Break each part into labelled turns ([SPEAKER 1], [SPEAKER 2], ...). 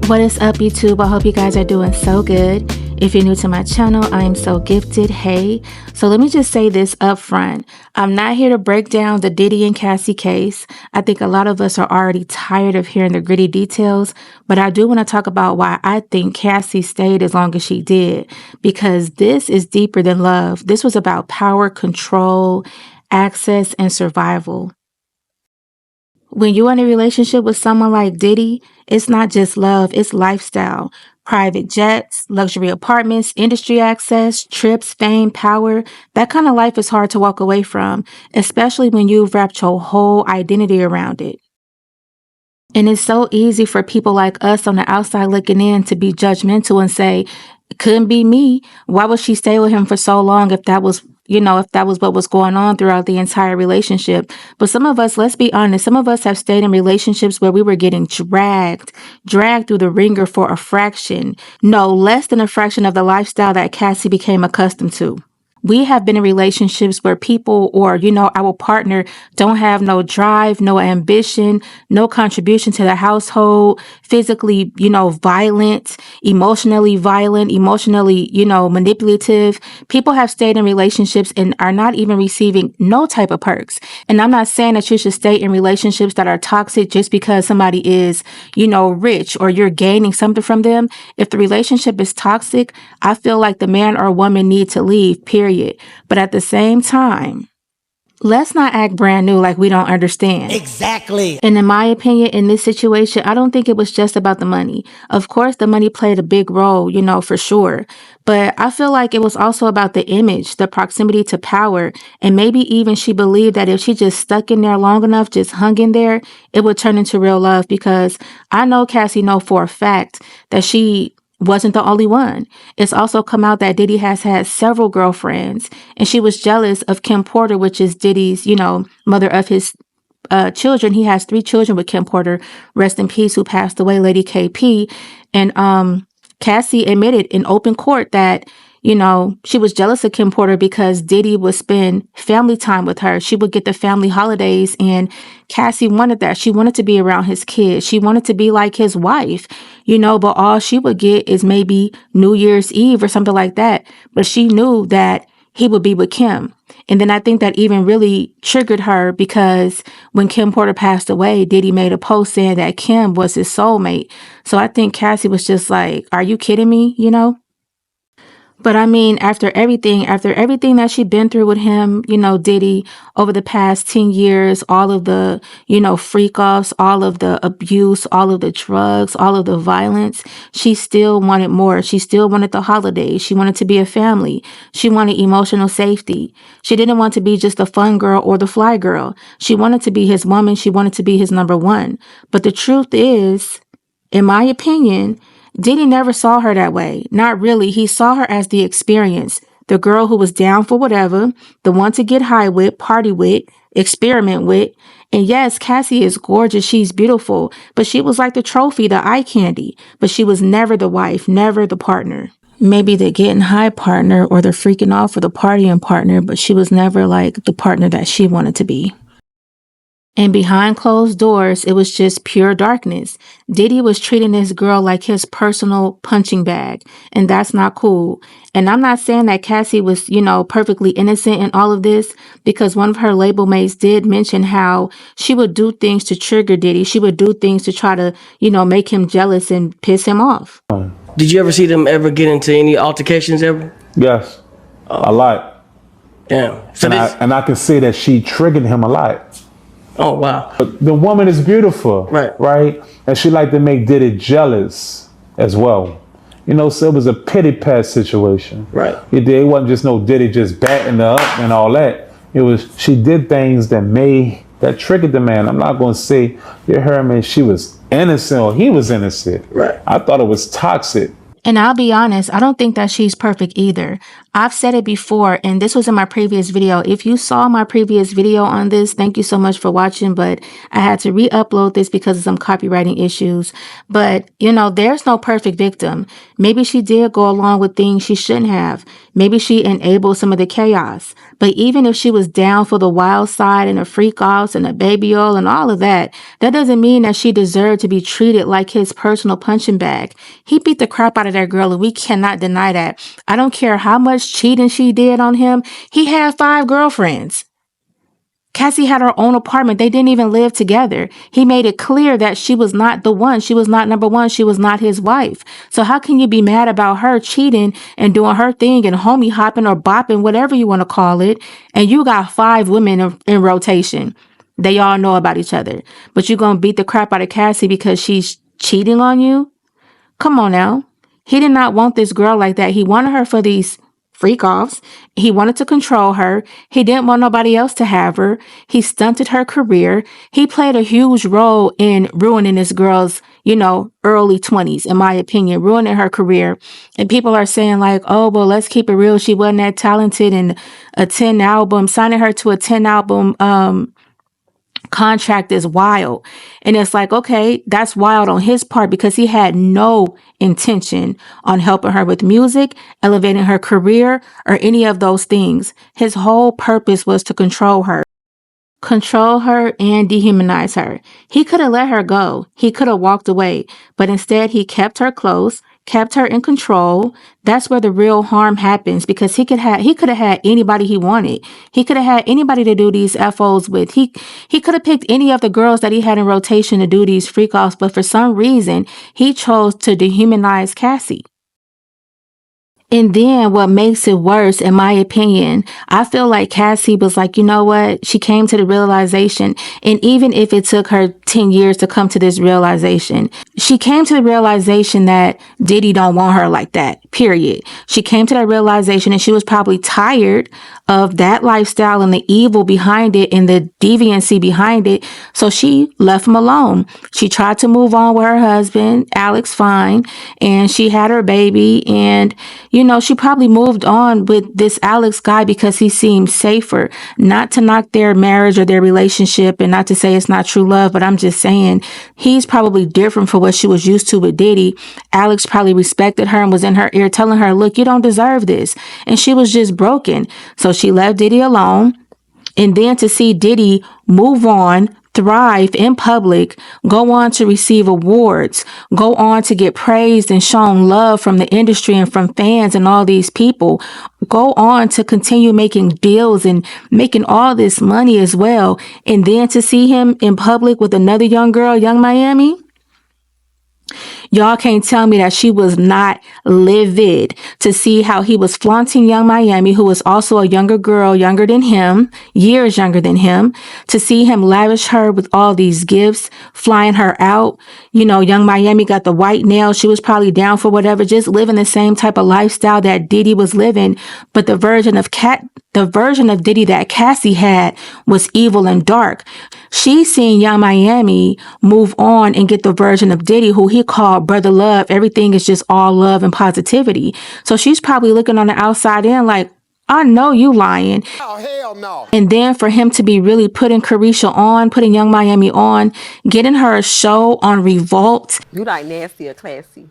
[SPEAKER 1] What is up, YouTube? I hope you guys are doing so good. If you're new to my channel, I am so gifted. Hey, so let me just say this up front. I'm not here to break down the Diddy and Cassie case. I think a lot of us are already tired of hearing the gritty details, but I do want to talk about why I think Cassie stayed as long as she did, because this is deeper than love. This was about power, control, access, and survival. When you're in a relationship with someone like Diddy, it's not just love, it's lifestyle. Private jets, luxury apartments, industry access, trips, fame, power. That kind of life is hard to walk away from, especially when you've wrapped your whole identity around it. And it's so easy for people like us on the outside looking in to be judgmental and say, it couldn't be me. Why would she stay with him for so long if that was what was going on throughout the entire relationship? But some of us, let's be honest, some of us have stayed in relationships where we were getting dragged through the ringer for a fraction, no less than a fraction of the lifestyle that Cassie became accustomed to. We have been in relationships where people or, our partner don't have no drive, no ambition, no contribution to the household, physically, violent, emotionally, manipulative. People have stayed in relationships and are not even receiving no type of perks. And I'm not saying that you should stay in relationships that are toxic just because somebody is, rich or you're gaining something from them. If the relationship is toxic, I feel like the man or woman need to leave, period. But at the same time, let's not act brand new like we don't understand.
[SPEAKER 2] Exactly.
[SPEAKER 1] And in my opinion, in this situation, I don't think it was just about the money. Of course, the money played a big role, for sure. But I feel like it was also about the image, the proximity to power. And maybe even she believed that if she just stuck in there long enough, just hung in there, it would turn into real love. Because I know Cassie know for a fact that she wasn't the only one. It's also come out that Diddy has had several girlfriends, and she was jealous of Kim Porter, which is Diddy's, mother of his children. He has 3 children with Kim Porter, rest in peace, who passed away, Lady KP. And Cassie admitted in open court that she was jealous of Kim Porter because Diddy would spend family time with her. She would get the family holidays, and Cassie wanted that. She wanted to be around his kids. She wanted to be like his wife, but all she would get is maybe New Year's Eve or something like that. But she knew that he would be with Kim. And then I think that even really triggered her because when Kim Porter passed away, Diddy made a post saying that Kim was his soulmate. So I think Cassie was just like, are you kidding me? But I mean, after everything that she'd been through with him, Diddy, over the past 10 years, all of the, freak offs, all of the abuse, all of the drugs, all of the violence, she still wanted more. She still wanted the holidays. She wanted to be a family. She wanted emotional safety. She didn't want to be just a fun girl or the fly girl. She wanted to be his woman. She wanted to be his number one. But the truth is, in my opinion, Diddy never saw her that way. Not really. He saw her as the experience, the girl who was down for whatever, the one to get high with, party with, experiment with. And yes, Cassie is gorgeous. She's beautiful, but she was like the trophy, the eye candy. But she was never the wife, never the partner. Maybe the getting high partner or the freaking off or the partying partner, but she was never like the partner that she wanted to be. And behind closed doors, it was just pure darkness. Diddy was treating this girl like his personal punching bag, and that's not cool. And I'm not saying that Cassie was, perfectly innocent in all of this, because one of her label mates did mention how she would do things to trigger Diddy. She would do things to try to, make him jealous and piss him off.
[SPEAKER 2] Did you ever see them ever get into any altercations ever?
[SPEAKER 3] Yes, a lot.
[SPEAKER 2] Damn. So
[SPEAKER 3] and I can say that she triggered him a lot.
[SPEAKER 2] Oh, wow.
[SPEAKER 3] But the woman is beautiful, right? And she liked to make Diddy jealous as well. So it was a pity pat situation.
[SPEAKER 2] Right.
[SPEAKER 3] It wasn't just no Diddy just batting her up and all that. It was, she did things that triggered the man. I'm not going to say, she was innocent or he was innocent.
[SPEAKER 2] Right.
[SPEAKER 3] I thought it was toxic.
[SPEAKER 1] And I'll be honest, I don't think that she's perfect either. I've said it before, and this was in my previous video. If you saw my previous video on this, thank you so much for watching, but I had to re-upload this because of some copywriting issues. But, you know, there's no perfect victim. Maybe she did go along with things she shouldn't have. Maybe she enabled some of the chaos. But even if she was down for the wild side and the freak-offs and the baby oil and all of that, that doesn't mean that she deserved to be treated like his personal punching bag. He beat the crap out of that girl, and we cannot deny that. I don't care how much cheating she did on him. He had 5 girlfriends. Cassie had her own apartment. They didn't even live together. He made it clear that she was not the one. She was not number one. She was not his wife. So how can you be mad about her cheating and doing her thing and homie hopping or bopping, whatever you want to call it, and you got 5 women in rotation? They all know about each other. But you're going to beat the crap out of Cassie because she's cheating on you? Come on now. He did not want this girl like that. He wanted her for these freak-offs. He wanted to control her. He didn't want nobody else to have her. He stunted her career. He played a huge role in ruining this girl's, early 20s, in my opinion, ruining her career. And people are saying like, oh, well, let's keep it real. She wasn't that talented, and signing her to a 10 album, contract is wild. And it's like, okay, that's wild on his part because he had no intention on helping her with music, elevating her career, or any of those things. His whole purpose was to control her and dehumanize her. He could have let her go. He could have walked away, but instead he kept her close, kept her in control. That's where the real harm happens, because he could have had anybody he wanted. He could have had anybody to do these FOs with. He could have picked any of the girls that he had in rotation to do these freak-offs, but for some reason, he chose to dehumanize Cassie. And then what makes it worse, in my opinion, I feel like Cassie was like, you know what? She came to the realization. And even if it took her 10 years to come to this realization, she came to the realization that Diddy don't want her like that, period. She came to that realization, and she was probably tired of that lifestyle and the evil behind it and the deviancy behind it. So she left him alone. She tried to move on with her husband, Alex Fine, and she had her baby. And she probably moved on with this Alex guy because he seemed safer. Not to knock their marriage or their relationship, and not to say it's not true love, but I'm just saying he's probably different for what she was used to with Diddy. Alex probably respected her and was in her ear telling her, look, you don't deserve this. And she was just broken. So she left Diddy alone. And then to see Diddy move on, thrive in public, go on to receive awards, go on to get praised and shown love from the industry and from fans and all these people, go on to continue making deals and making all this money as well. And then to see him in public with another young girl, Young Miami. Y'all can't tell me that she was not livid to see how he was flaunting Young Miami, who was also a younger girl, younger than him, years younger than him, to see him lavish her with all these gifts, flying her out. Young Miami got the white nails. She was probably down for whatever, just living the same type of lifestyle that Diddy was living. But the version of Diddy that Cassie had was evil and dark. She seen Young Miami move on and get the version of Diddy who he called Brother Love. Everything is just all love and positivity. So she's probably looking on the outside in like, I know you lying.
[SPEAKER 4] Oh, hell no.
[SPEAKER 1] And then for him to be really putting Young Miami on, getting her a show on Revolt.
[SPEAKER 5] You like nasty or classy?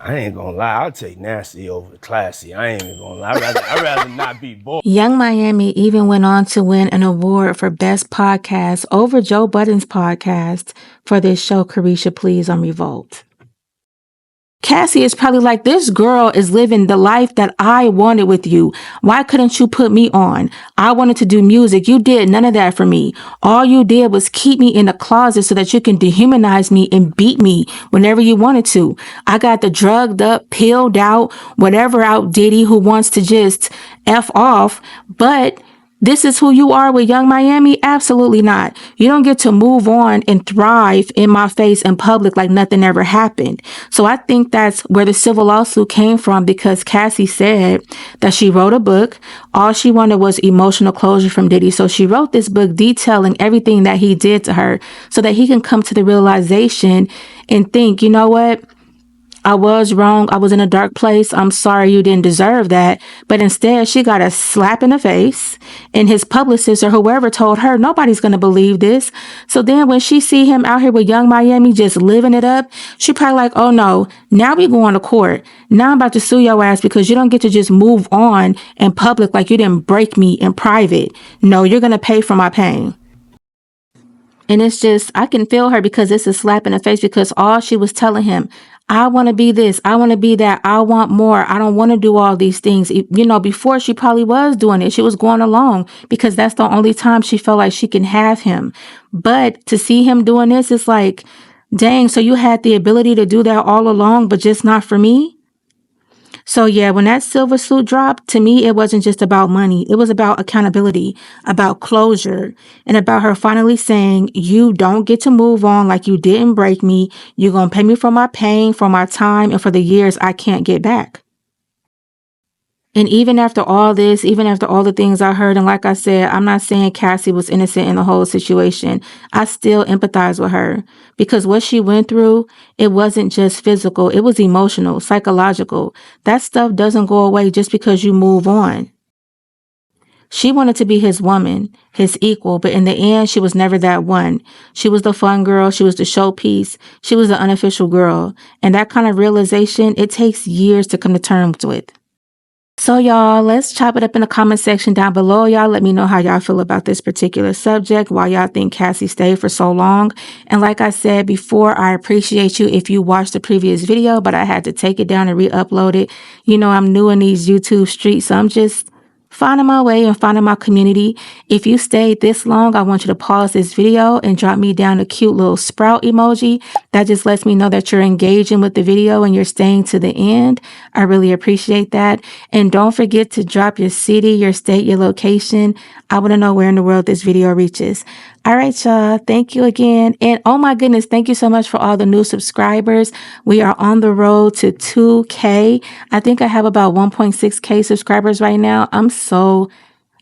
[SPEAKER 6] I ain't gonna lie, I'll take nasty over classy. I ain't even gonna lie. I'd rather not be bored.
[SPEAKER 1] Young Miami even went on to win an award for Best Podcast over Joe Budden's podcast for this show, Carisha Please, on Revolt. Cassie is probably like, this girl is living the life that I wanted with you. Why couldn't you put me on? I wanted to do music. You did none of that for me. All you did was keep me in a closet so that you can dehumanize me and beat me whenever you wanted to. I got the drugged up, pilled out, whatever out Diddy who wants to just F off. But This is who you are with Young Miami? Absolutely not. You don't get to move on and thrive in my face in public like nothing ever happened. So I think that's where the civil lawsuit came from, because Cassie said that she wrote a book. All she wanted was emotional closure from Diddy. So she wrote this book detailing everything that he did to her so that he can come to the realization and think, you know what? I was wrong. I was in a dark place. I'm sorry, you didn't deserve that. But instead, she got a slap in the face, and his publicist or whoever told her nobody's going to believe this. So then when she see him out here with Young Miami just living it up, she probably like, oh no, now we going to court. Now I'm about to sue your ass because you don't get to just move on in public like you didn't break me in private. No, you're going to pay for my pain. And it's just, I can feel her because it's a slap in the face, because all she was telling him, I want to be this, I want to be that, I want more, I don't want to do all these things. You know, before she probably was doing it, she was going along because that's the only time she felt like she can have him. But to see him doing this, it's like, dang, so you had the ability to do that all along, but just not for me? So yeah, when that silver suit dropped, to me, it wasn't just about money. It was about accountability, about closure, and about her finally saying, you don't get to move on like you didn't break me. You're going to pay me for my pain, for my time, and for the years I can't get back. And even after all this, even after all the things I heard, and like I said, I'm not saying Cassie was innocent in the whole situation. I still empathize with her because what she went through, it wasn't just physical. It was emotional, psychological. That stuff doesn't go away just because you move on. She wanted to be his woman, his equal, but in the end, she was never that one. She was the fun girl. She was the showpiece. She was the unofficial girl. And that kind of realization, it takes years to come to terms with. So y'all, let's chop it up in the comment section down below. Y'all let me know how y'all feel about this particular subject, why y'all think Cassie stayed for so long. And like I said before, I appreciate you if you watched the previous video, but I had to take it down and re-upload it. You know, I'm new in these YouTube streets, so I'm just finding my way and finding my community. If you stayed this long, I want you to pause this video and drop me down a cute little sprout emoji. That just lets me know that you're engaging with the video and you're staying to the end. I really appreciate that. And don't forget to drop your city, your state, your location. I want to know where in the world this video reaches. All right, y'all. Thank you again. And oh my goodness, thank you so much for all the new subscribers. We are on the road to 2K. I think I have about 1.6K subscribers right now. I'm so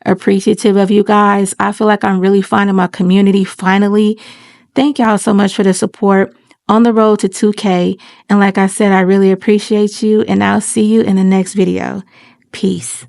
[SPEAKER 1] appreciative of you guys. I feel like I'm really finding my community finally. Thank y'all so much for the support. On the road to 2K. And like I said, I really appreciate you, and I'll see you in the next video. Peace.